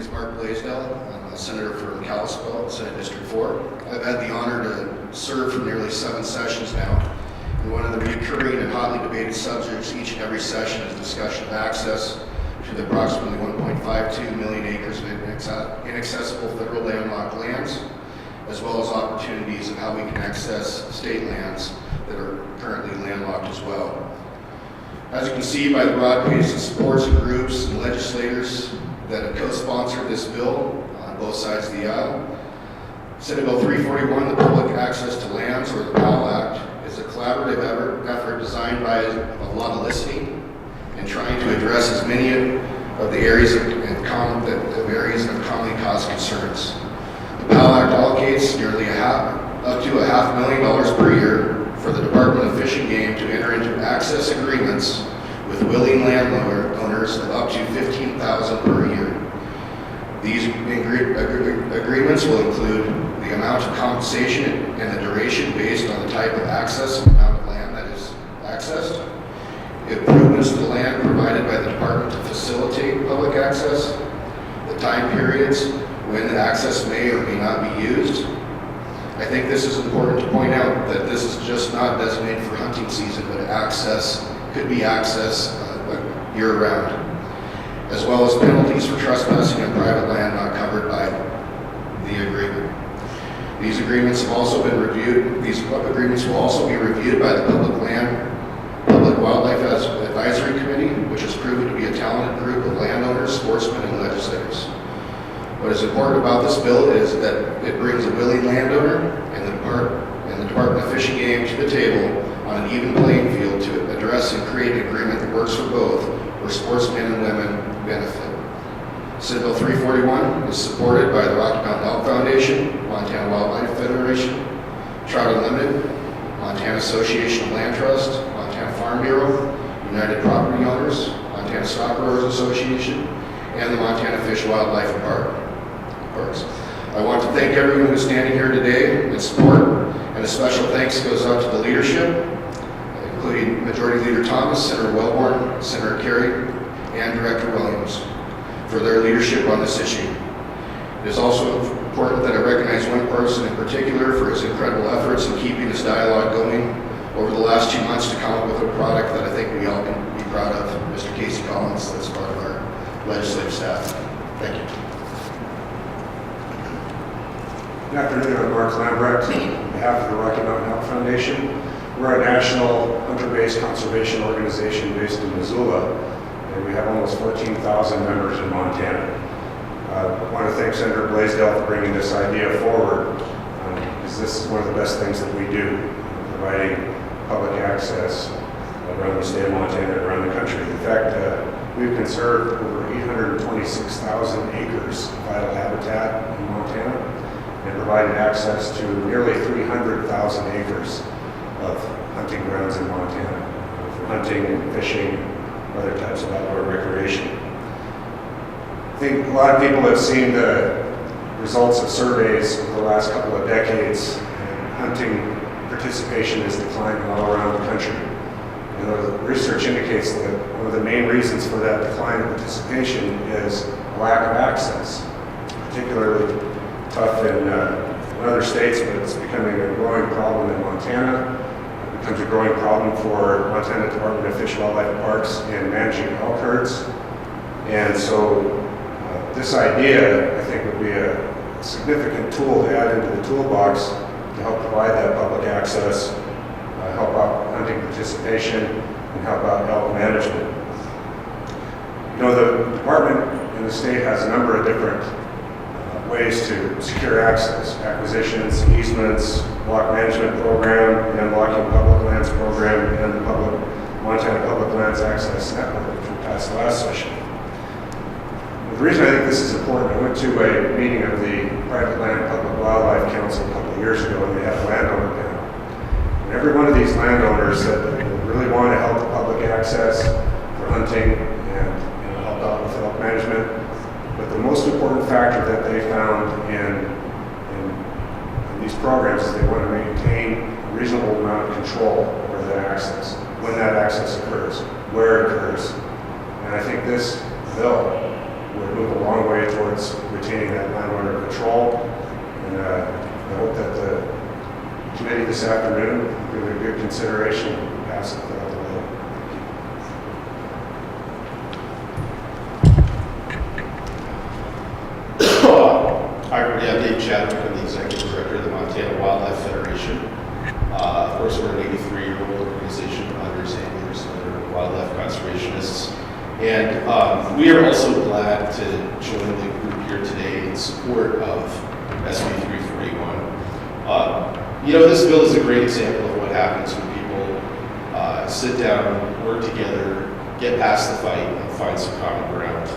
is Mark Blaisdell. I'm a senator from Kalispell, Senate District 4. I've had the honor to serve for nearly 7 sessions now. And one of the recurring and hotly debated subjects each and every session is discussion of access to the approximately 1.52 million acres of inaccessible federal landlocked lands, as well as opportunities of how we can access state lands that are currently landlocked as well. As you can see by the broad base of supports and groups and legislators that have co-sponsored this bill on both sides of the aisle, Senate Bill 341, the Public Access to Lands, or the PAL Act, is a collaborative effort designed by a lot of listening and trying to address as many of the areas of commonly caused concerns. The PAL Act allocates nearly up to $500,000 per year for the Department of Fish and Game to enter into access agreements with willing landowners of up to $15,000 per year. These agreements will include the amount of compensation and the duration based on the type of access and amount of land that is accessed, improvements to the land provided by the department to facilitate public access, the time periods when the access may or may not be used. I think this is important to point out that this is just not designated for hunting season, but could be access year-round, as well as penalties for trespassing on private land not covered by the agreement. These agreements have also been reviewed. These agreements will also be reviewed by the Public Wildlife Advisory Committee, which has proven to be a talented group of landowners, sportsmen, and legislators. What is important about this bill is that it brings a willing landowner and the Department of Fish and Game to the table on an even playing field to address and create an agreement that works for both, where sportsmen and women benefit. Senate Bill 341 is supported by the Rocky Mountain Elk Foundation, Montana Wildlife Federation, Trout Unlimited, Montana Association of Land Trust, Montana Farm Bureau, United Property Owners, Montana Stock Growers Association, and the Montana Fish, Wildlife and Parks. I want to thank everyone who's standing here today in support, and a special thanks goes out to the leadership, including Majority Leader Thomas, Senator Wellborn, Senator Kerry, and Director Williams, for their leadership on this issue. It is also important that I recognize one person in particular for his incredible efforts in keeping this dialogue going over the last 2 months to come up with a product that I think we all can be proud of. Mr. Casey Collins, that's part of our legislative staff. Thank you. Good afternoon, I'm Mark Lambrecht on behalf of the Rocky Mountain Elk Foundation. We're a national hunter-based conservation organization based in Missoula, and we have almost 14,000 members in Montana. I want to thank Senator Blaisdell for bringing this idea forward, because this is one of the best things that we do, providing public access around the state of Montana and around the country. In fact, we've conserved over 826,000 acres of vital habitat in Montana and provided access to nearly 300,000 acres of hunting grounds in Montana for hunting, fishing, other types of outdoor recreation. I think a lot of people have seen the results of surveys over the last couple of decades, and hunting participation is declining all around the country. And the research indicates that one of the main reasons for that decline in participation is a lack of access, particularly tough in other states, but it's becoming a growing problem in Montana. It becomes a growing problem for Montana Department of Fish, Wildlife, and Parks in managing elk herds. And so this idea, I think, would be a significant tool to add into the toolbox to help provide that public access, help out hunting participation, and help out elk management. You know, the department in the state has a number of different ways to secure access: acquisitions, easements, block management program, and unblocking public lands program, and the Montana Public Lands Access Network, which we passed last session. The reason I think this is important, I went to a meeting of the Private Land Public Wildlife Council a couple of years ago, and they had a landowner panel. And every one of these landowners said that they really want to help the public access for hunting and help out with elk management. But the most important factor that they found in these programs is they want to maintain a reasonable amount of control over that access, when that access occurs, where it occurs. And I think this bill would move a long way towards retaining that landowner control. And I hope that the committee this afternoon will give it a good consideration and pass it without delay. Hi, I'm Dave Chadwick. I'm the Executive Director of the Montana Wildlife Federation. Of course, we're an 83-year-old organization, hunters, anglers, and other wildlife conservationists. And we are also glad to join the group here today in support of SB 341. This bill is a great example of what happens when people sit down, work together, get past the fight, and find some common ground.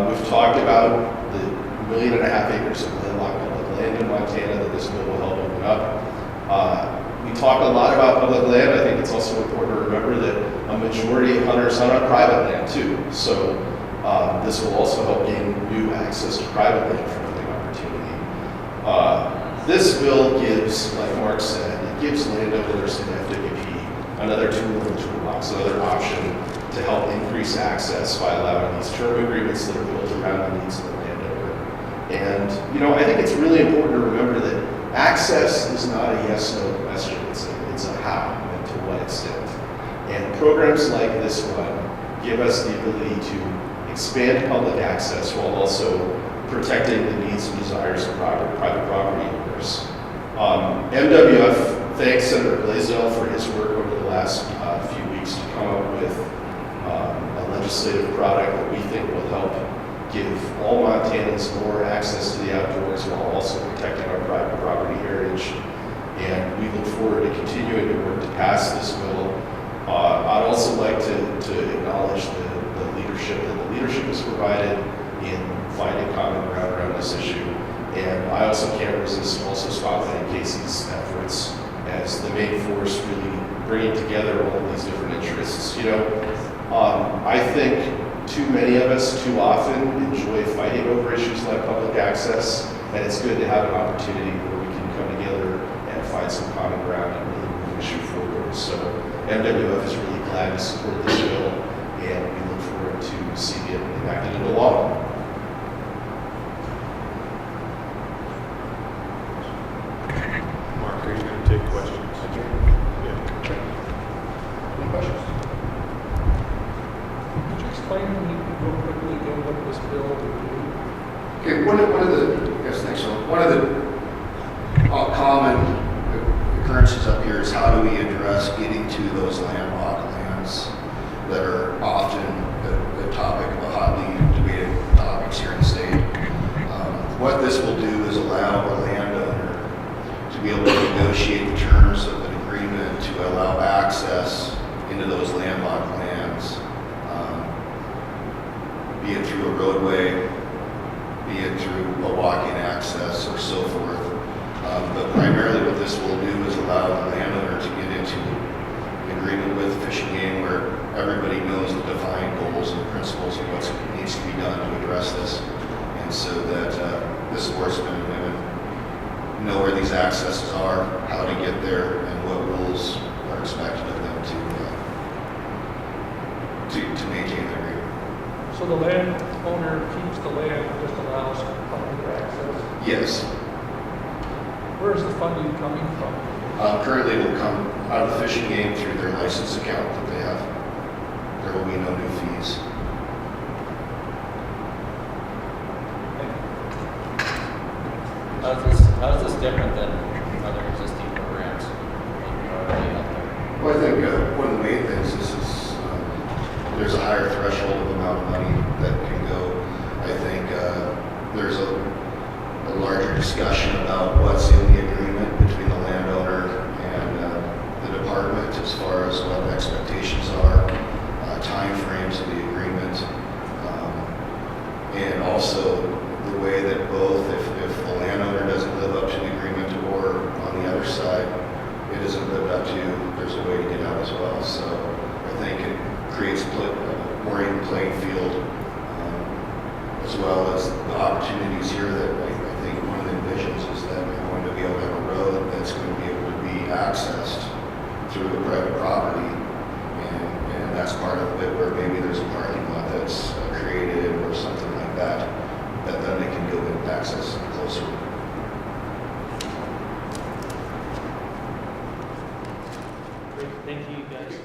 We've talked about the 1.5 million acres of landlocked public land in Montana that this bill will help open up. We talk a lot about public land. I think it's also important to remember that a majority of hunters hunt on private land too. So this will also help gain new access to private land for hunting opportunity. This bill gives, like Mark said, it gives landowners and FWP another tool in the toolbox, another option to help increase access by allowing these term agreements that are built around the needs of the landowner. And, I think it's really important to remember that access is not a yes/no question. It's a how and to what extent. And programs like this one give us the ability to expand public access while also protecting the needs and desires of private property owners. MWF thanks Senator Blaisdell for his work over the last few weeks to come up with a legislative product that we think will help give all Montanans more access to the outdoors while also protecting our private property heritage. And we look forward to continuing to work to pass this bill. I'd also like to acknowledge the leadership that the leadership has provided in finding common ground around this issue. And I also can't resist also spotlighting Casey's efforts as the main force really bringing together all of these different interests. I think too many of us too often enjoy fighting over issues like public access, and it's good to have an opportunity where we can come together and find some common ground and really move the issue forward. So MWF is really glad to support this bill, and we look forward to seeing it enacted into law. Mark, are you going to take questions? Yeah. Any questions? Could you explain to me real quickly again what this bill would do? Okay, one of the, yes, thanks, so one of the common occurrences up here is how do we address getting to those landlocked lands that are often the topic of hotly debated topics here in the state. What this will do is allow a landowner to be able to negotiate the terms of an agreement to allow access into those landlocked lands, be it through a roadway, be it through a walk-in access or so forth. But primarily what this will do is allow the landowner to get into an agreement with Fish and Game where everybody knows the defined goals and principles of what needs to be done to address this. And so that the sportsmen and women know where these accesses are, how to get there, and what rules are expected of them to maintain their agreement. So the landowner keeps the land, just allows public access? Yes. Where is the funding coming from? Currently it will come out of the Fish and Game through their license account that they have. There will be no new fees. How is this different than other existing programs already out there? Well, I think one of the main things is there's a higher threshold of amount of money that can go. I think there's a larger discussion about what's in the agreement between the landowner and the department as far as what the expectations are, time frames of the agreement, and also the way that both, if the landowner doesn't live up to the agreement or on the other side, it isn't lived up to, there's a way to get out as well. So I think it creates a more even playing field, as well as the opportunities here that I think one of the envisions is that we're going to be able to have a road that's going to be able to be accessed through a private property, and that's part of it where maybe there's a parking lot that's created or something like that then they can go and access closer. Great, thank you guys.